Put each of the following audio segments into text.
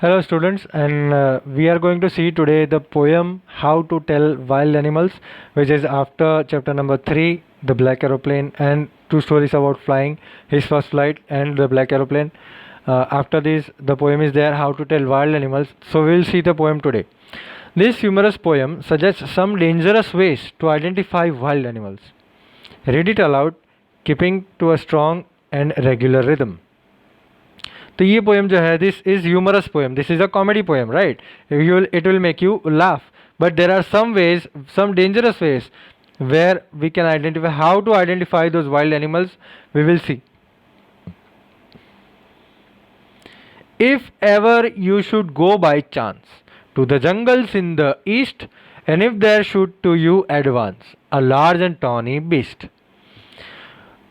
Hello students, and we are going to see today the poem How to Tell Wild Animals, which is after chapter number 3, The Black Aeroplane, and two stories about flying, His First Flight and The Black Aeroplane. After this, the poem is there, How to Tell Wild Animals. So we will see the poem today. This humorous poem suggests some dangerous ways to identify wild animals. Read it aloud, keeping to a strong and regular rhythm. तो ये poem जो है this is humorous poem, this is a comedy poem, right? It will make you laugh, but there are some ways, some dangerous ways where we can identify how to identify those wild animals. We will see. If ever you should go by chance to the jungles in the east, and if there should to you advance a large and tawny beast.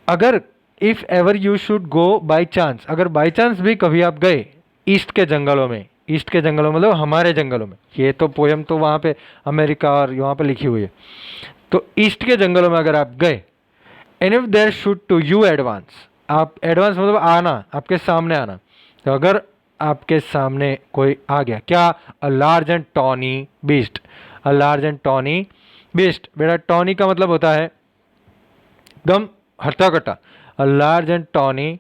अगर if ever you should go by chance, अगर by chance भी कभी आप गए east के जंगलों में, east के जंगलों मतलब हमारे जंगलों में, ये तो पोएम तो वहाँ पे अमेरिका और वहाँ पे लिखी हुई है, तो ईस्ट के जंगलों में अगर आप गए, and if there should to you advance, आप एडवांस मतलब आना, आपके सामने आना, तो अगर आपके सामने कोई आ गया, क्या? A large and tawny beast, a large and tawny beast. बेटा टॉनी का मतलब होता है एकदम हट्टा कट्टा, a large and tawny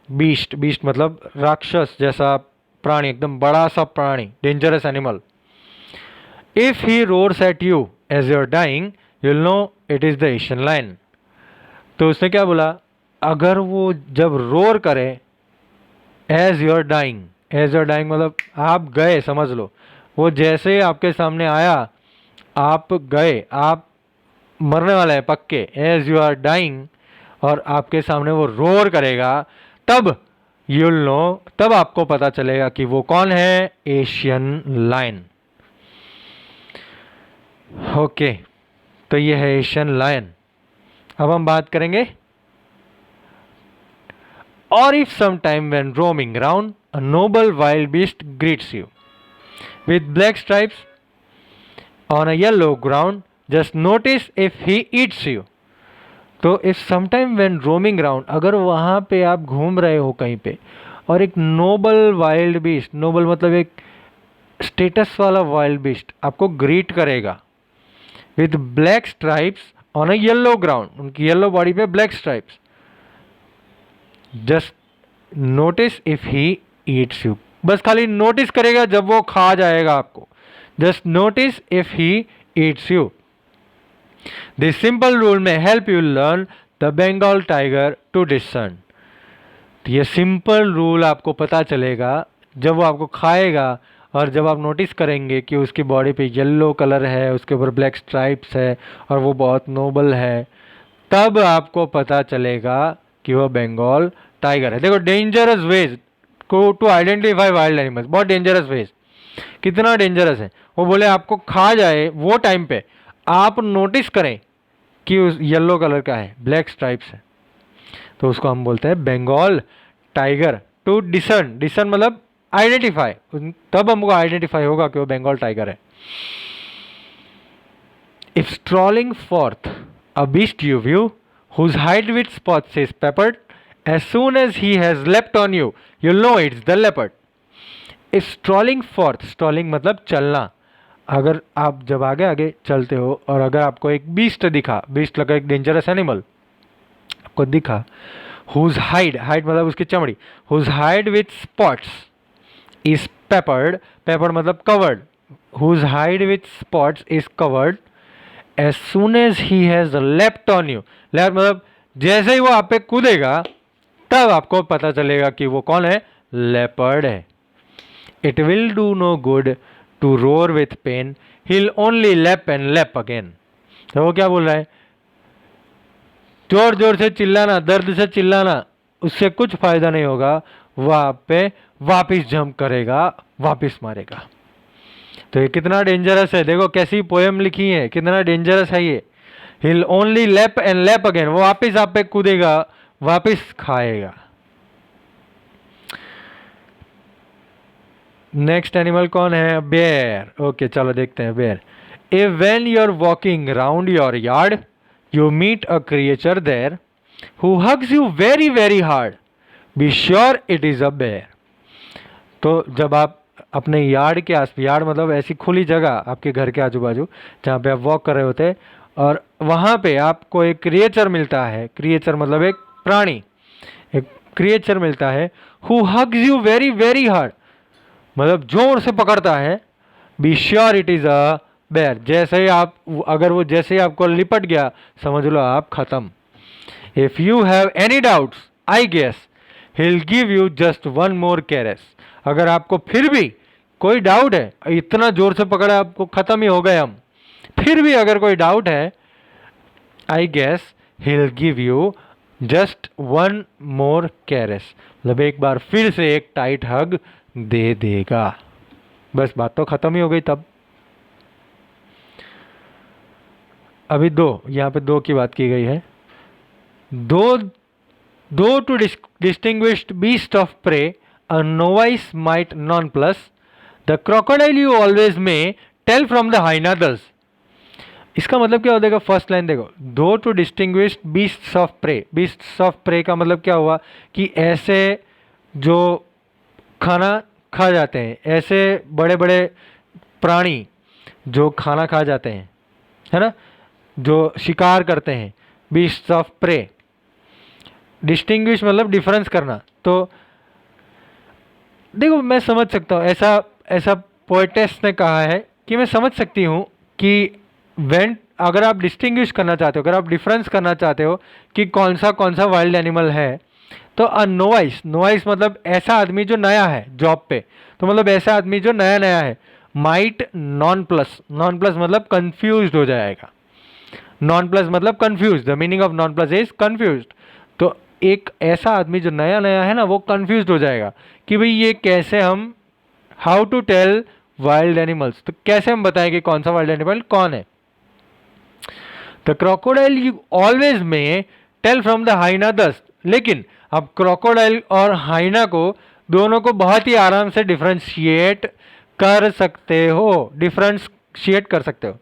beast, beast मतलब राक्षस जैसा प्राणी, एकदम बड़ा सा प्राणी, dangerous animal. If he roars at you as you're dying, you'll know it is the Asian lion. तो उसने क्या बोला? अगर वो जब रोर करे as you're dying, as you're dying मतलब आप गए, समझ लो वो जैसे आपके सामने आया, आप गए, आप मरने वाले हैं पक्के, एज यू आर डाइंग, और आपके सामने वो रोर करेगा, तब यूल नो, तब आपको पता चलेगा कि वो कौन है, एशियन लायन। ओके, तो ये है एशियन लायन। अब हम बात करेंगे, और if some time when roaming round a noble wild beast greets you with black stripes on a yellow ground, just notice if he eats you. तो if sometime when roaming round, अगर वहाँ पे आप घूम रहे हो कहीं पे, और एक नोबल वाइल्ड बीस्ट, नोबल मतलब एक स्टेटस वाला वाइल्ड बीस्ट आपको ग्रीट करेगा with black stripes on a yellow ground, उनकी येलो बॉडी पे black stripes, just notice if he eats you, बस खाली नोटिस करेगा जब वो खा जाएगा आपको, just notice if he eats you. This simple rule may help you learn the Bengal tiger to discern. तो ये सिंपल रूल आपको पता चलेगा जब वो आपको खाएगा, और जब आप नोटिस करेंगे कि उसकी बॉडी पे येलो कलर है, उसके ऊपर ब्लैक स्ट्राइप्स है, और वो बहुत नोबल है, तब आपको पता चलेगा कि वो बंगाल टाइगर है। देखो डेंजरस वेज को टू आइडेंटिफाई वाइल्ड एनिमल्स, बहुत डेंजरस वेज, कितना डेंजरस है। वो बोले आपको खा जाए, वो टाइम पे आप नोटिस करें कि उस येलो कलर का है, ब्लैक स्ट्राइप्स है, तो उसको हम बोलते हैं Bengal tiger. To discern, discern मतलब आइडेंटिफाई, तब हमको आइडेंटिफाई होगा कि वो बंगाल टाइगर है। If strolling forth a beast you view whose hide with spots is peppered, as soon as he has left on you, you'll know it's the leopard. If strolling forth, strolling मतलब चलना, अगर आप जब आगे आगे चलते हो और अगर आपको एक बीस्ट दिखा, बीस्ट लगा एक डेंजरस एनिमल आपको दिखा, हुज हाइड, हाइड मतलब उसकी चमड़ी, whose hide with spots is peppered, peppered मतलब covered, whose hide with spots is covered, as soon as he has left on you, left मतलब जैसे ही वो आप पे कूदेगा तब आपको पता चलेगा कि वो कौन है, लेपर्ड है। It will do no good to roar with pain, he'll only lap and lap again. तो वो क्या बोल रहा है? जोर जोर से चिल्लाना, दर्द से चिल्लाना, उससे कुछ फायदा नहीं होगा, वह आप पे वापिस जंप करेगा, वापिस मारेगा। तो ये कितना डेंजरस है, देखो कैसी पोएम लिखी है, कितना डेंजरस है ये। he'll only lap and lap again, वो वापिस आप पे कूदेगा, वापिस खाएगा। नेक्स्ट एनिमल कौन है? बेयर। ओके चलो देखते हैं bear. If when you are walking round your yard you meet a creature there who hugs you very very hard, be sure it is a bear. तो जब आप अपने यार्ड के आस, यार्ड मतलब ऐसी खुली जगह आपके घर के आजू बाजू जहाँ पे आप वॉक कर रहे होते हैं, और वहाँ पे आपको एक क्रिएचर मिलता है, क्रिएचर मतलब एक प्राणी, एक क्रिएचर मिलता है, who hugs you very very hard, मतलब जोर से पकड़ता है, be sure it is a bear, जैसे ही आप, अगर वो जैसे ही आपको लिपट गया समझ लो आप खत्म। If you have any doubts I guess he'll give you just one more caress, अगर आपको फिर भी कोई डाउट है, इतना जोर से पकड़ा आपको खत्म ही हो गए हम, फिर भी अगर कोई डाउट है, I guess he'll give you just one more caress, मतलब एक बार फिर से एक टाइट हग दे देगा। बस बात तो खत्म ही हो गई तब। अभी दो, यहाँ पे दो की बात की गई है। दो to distinguished beast of prey, a novice might nonplus, the crocodile you always may tell from the hyenas। इसका मतलब क्या हो जाएगा, फर्स्ट लाइन देखो, दो to distinguished beasts of prey, beasts of prey का मतलब क्या हुआ कि ऐसे जो खाना खा जाते हैं, ऐसे बड़े बड़े प्राणी जो खाना खा जाते हैं, है ना, जो शिकार करते हैं, बीस्ट्स ऑफ प्रे। डिस्टिंग्विश मतलब डिफरेंस करना। तो देखो मैं समझ सकता हूँ, ऐसा ऐसा पोएटेस ने कहा है कि मैं समझ सकती हूँ कि वेन, अगर आप डिस्टिंग्विश करना चाहते हो, अगर आप डिफरेंस करना चाहते हो कि कौन सा वाइल्ड एनिमल है, तो अ नोवाइस, नोवाइस मतलब ऐसा आदमी जो नया है जॉब पे, तो मतलब ऐसा आदमी जो नया नया है, might non plus, non plus मतलब कंफ्यूज हो जाएगा, नॉन प्लस मतलब confuse, the meaning of non plus is confuse. तो एक ऐसा आदमी जो नया नया है ना, वो कंफ्यूज हो जाएगा कि भाई ये कैसे हम, how to tell wild animals, तो कैसे हम बताएं कि कौन सा वाइल्ड एनिमल कौन है। द क्रोकोडाइल यू ऑलवेज में टेल फ्रॉम द हाइना दस्त, लेकिन अब क्रोकोडाइल और हाइना को दोनों को बहुत ही आराम से डिफ्रेंशिएट कर सकते हो, डिफ्रेंशिएट कर सकते हो।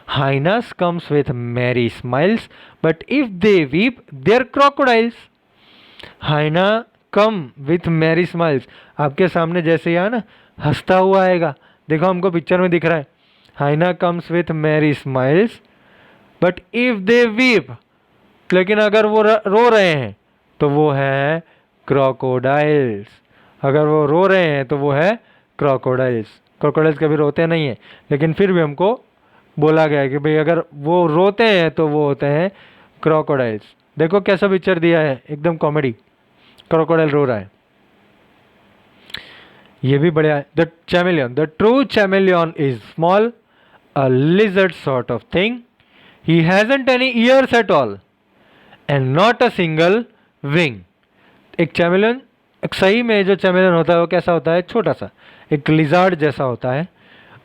Hyenas comes with merry smiles but if they weep they're crocodiles. Hyena come with merry smiles, आपके सामने जैसे यहाँ ना हंसता हुआ आएगा, देखो हमको पिक्चर में दिख रहा है, hyena comes with merry smiles but if they weep, लेकिन अगर वो रो रहे हैं तो वो है क्रोकोडाइल्स, अगर वो रो रहे हैं तो वो है क्रोकोडाइल्स। क्रोकोडाइल्स कभी रोते नहीं हैं, लेकिन फिर भी हमको बोला गया है कि भाई अगर वो रोते हैं तो वो होते हैं क्रोकोडाइल्स। देखो कैसा पिक्चर दिया है, एकदम कॉमेडी, क्रोकोडाइल रो रहा है, ये भी बढ़िया है। The chameleon, the true chameleon is small, a lizard sort of thing, he hasn't any ears at all and not a single wing। एक चैमेलियन, एक सही में जो चैमेलियन होता है वो कैसा होता है, छोटा सा एक लिजार्ड जैसा होता है,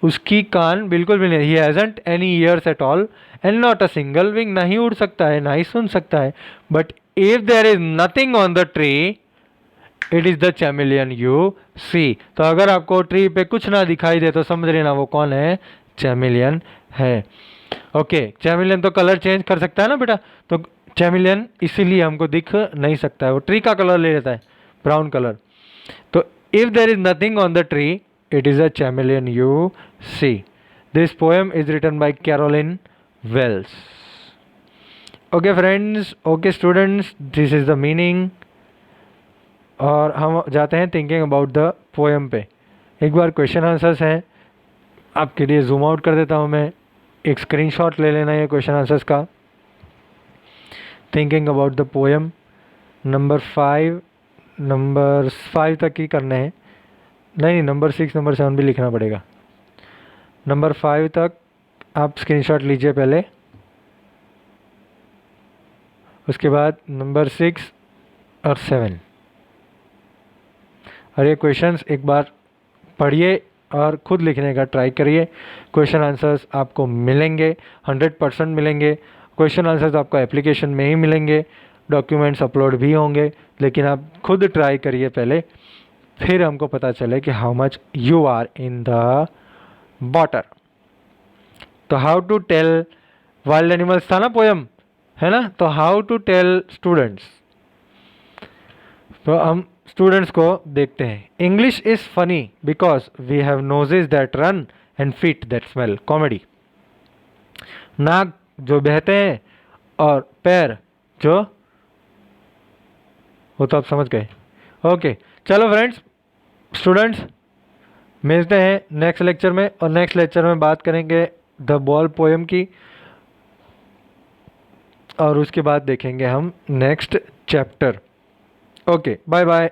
उसकी कान बिल्कुल भी नहीं, he hasn't any ears at all and not a single wing, ना ही उड़ सकता है ना ही सुन सकता है, but if there is nothing on the tree it is the chameleon you see। तो अगर आपको ट्री पे कुछ ना दिखाई दे तो समझ लेना वो कौन है, चैमेलियन है। ओके, चैमेलियन तो कलर चेंज कर सकता है ना बेटा, तो चैमेलियन इसीलिए हमको दिख नहीं सकता है, वो ट्री का कलर ले लेता है, ब्राउन कलर। तो if there is nothing on the tree it is a chameleon you see. This poem is written by Carolyn Wells. Okay friends, okay students, this is the meaning. और हम जाते हैं thinking about the poem पे। एक बार question answers हैं आपके लिए, zoom out कर देता हूँ मैं, एक स्क्रीनशॉट ले लेना है क्वेश्चन आंसर्स का। Thinking about the poem number 5 तक ही करने हैं, नहीं नंबर 6 नंबर 7 भी लिखना पड़ेगा। नंबर 5 तक आप स्क्रीनशॉट लीजिए पहले, उसके बाद नंबर 6 और 7। और ये क्वेश्चंस एक बार पढ़िए और ख़ुद लिखने का ट्राई करिए। क्वेश्चन आंसर्स आपको मिलेंगे, 100% मिलेंगे। क्वेश्चन आंसर्स आपको एप्लीकेशन में ही मिलेंगे, डॉक्यूमेंट्स अपलोड भी होंगे, लेकिन आप खुद ट्राई करिए पहले, फिर हमको पता चले कि how much you are in the water. तो how to tell wild animals था ना पोएम, है ना, तो हाउ टू टेल स्टूडेंट्स, तो हम स्टूडेंट्स को देखते हैं। English is funny because we have noses that run and feet that smell. Comedy, नाक जो बहते हैं और पैर जो, वो तो आप समझ गए। ओके, चलो फ्रेंड्स, स्टूडेंट्स, मिलते हैं नेक्स्ट लेक्चर में, और नेक्स्ट लेक्चर में बात करेंगे द बॉल पोएम की, और उसके बाद देखेंगे हम next chapter. Okay, bye bye.